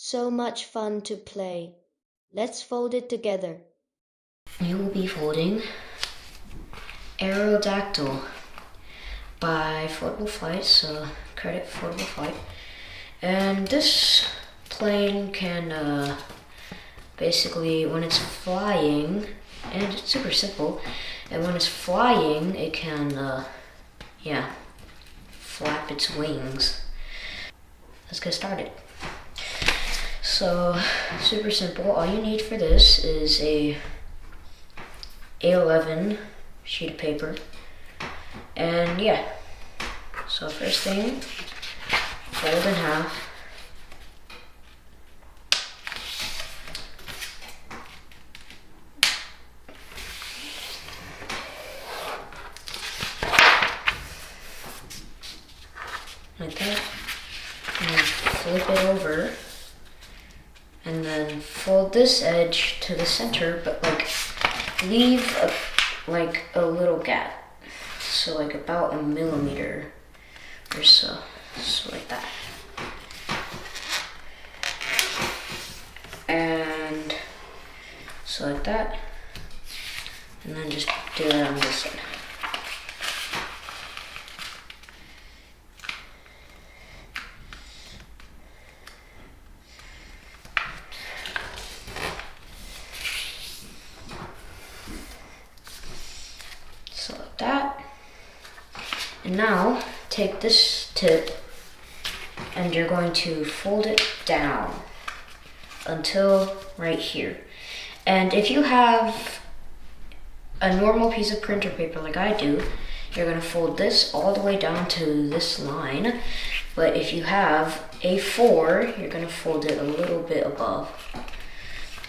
So much fun to play. Let's fold it together. You will be folding AeroDactyl by Foldable Flight, so credit Foldable Flight. And this plane can basically, when it's flying, and it's super simple, and when it's flying, it can, flap its wings. Let's get started. So, super simple. All you need for this is a A11 sheet of paper. And yeah, so first thing, fold in half. Like that. And then flip it over. And then fold this edge to the center, but like leave a little gap. So like about a millimeter or so. So like that. And so like that. And then just do it on this side. So like that. And now take this tip and you're going to fold it down until right here. And if you have a normal piece of printer paper like I do, you're going to fold this all the way down to this line. But if you have A4, you're going to fold it a little bit above.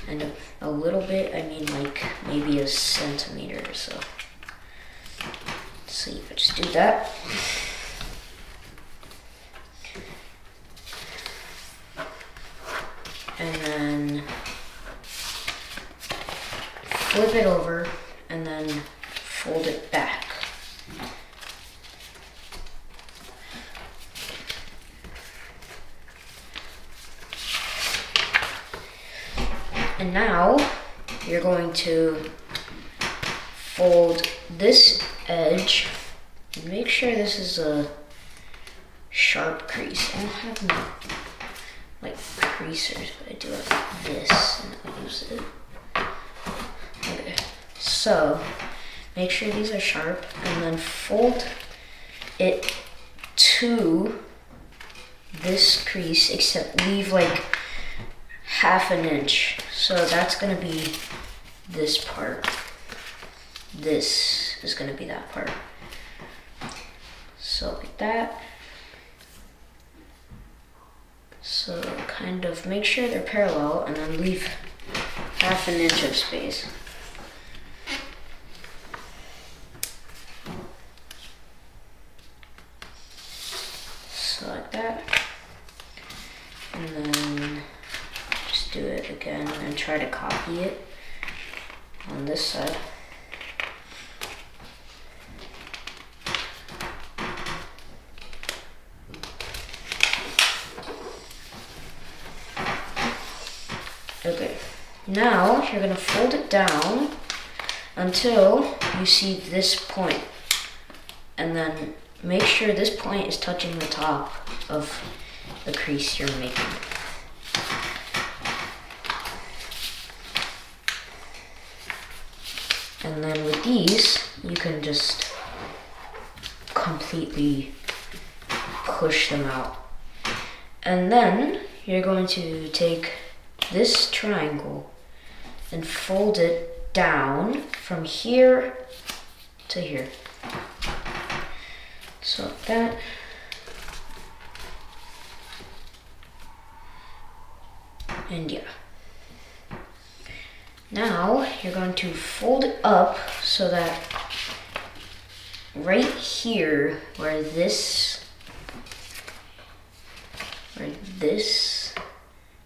And a little bit, I mean like maybe a centimeter or so. So you could just do that. And then flip it over and then fold it back. And now you're going to fold this edge. Make sure this is a sharp crease. I don't have no like creasers, but I do have this, and I'll use it. Okay, so make sure these are sharp, and then fold it to this crease, except leave like half an inch. So that's gonna be this part. This is gonna be that part. So like that. So kind of make sure they're parallel and then leave half an inch of space. So like that. And then just do it again and try to copy it on this side. Okay, now you're gonna fold it down until you see this point. And then make sure this point is touching the top of the crease you're making. And then with these, you can just completely push them out. And then you're going to take this triangle and fold it down from here to here. So like that. And yeah. Now you're going to fold it up so that right here where this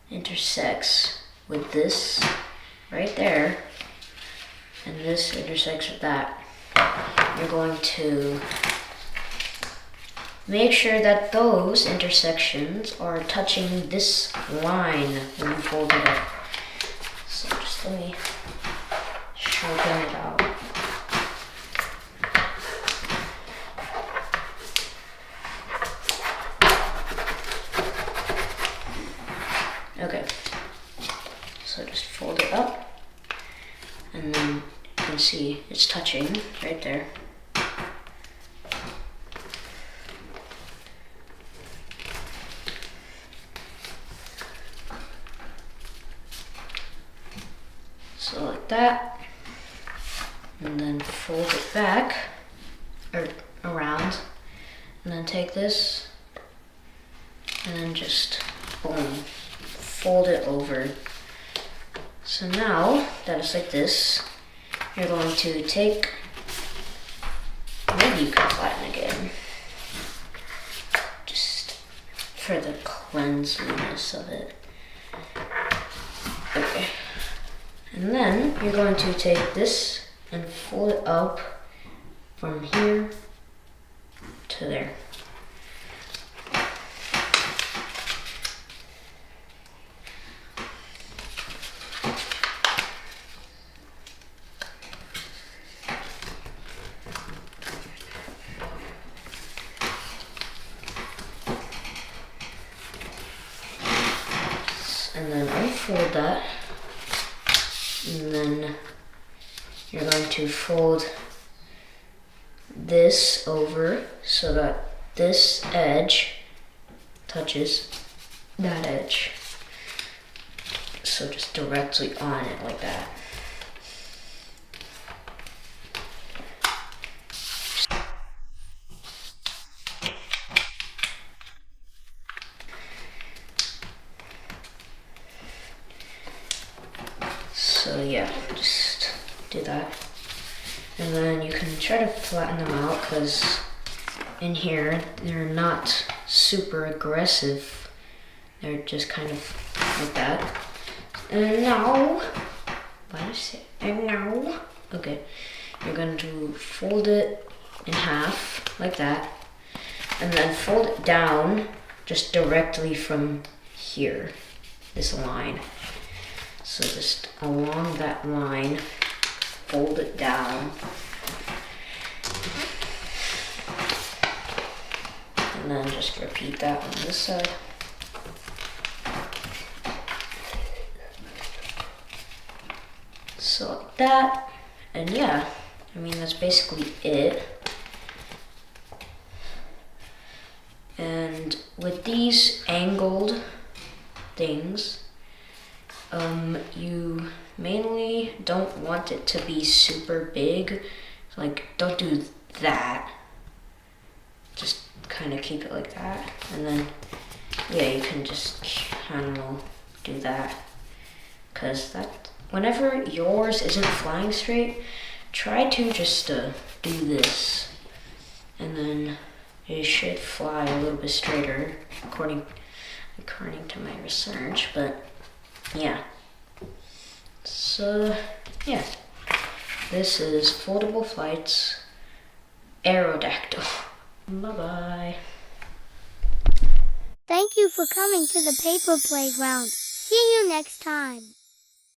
intersects with this right there, and this intersects with that, you're going to make sure that those intersections are touching this line when you fold it up. So just let me sharpen it out. Okay, so just fold it up, and then you can see it's touching right there. So like that, and then fold it back, or around, and then take this, and then just boom, fold it over. So now that it's like this, you're going to take, maybe you can flatten again, just for the cleanliness of it. Okay. And then you're going to take this and fold it up from here to there. And then unfold that. And then you're going to fold this over so that this edge touches that edge. So just directly on it like that. So yeah, just do that. And then you can try to flatten them out because in here, they're not super aggressive. They're just kind of like that. And now, what did I say? And now, okay, you're going to fold it in half like that. And then fold it down just directly from here, this line. So just along that line, fold it down. And then just repeat that on this side. So like that. And yeah, I mean, that's basically it. And with these angled things, you mainly don't want it to be super big. Like, don't do that. Just kind of keep it like that. And then, yeah, you can just, I don't know, do that. Because that, whenever yours isn't flying straight, try to just do this. And then it should fly a little bit straighter, according to my research, but yeah. So yeah, this is Foldable Flight's AeroDactyl. Bye-bye. Thank you for coming to the paper playground. See you next time.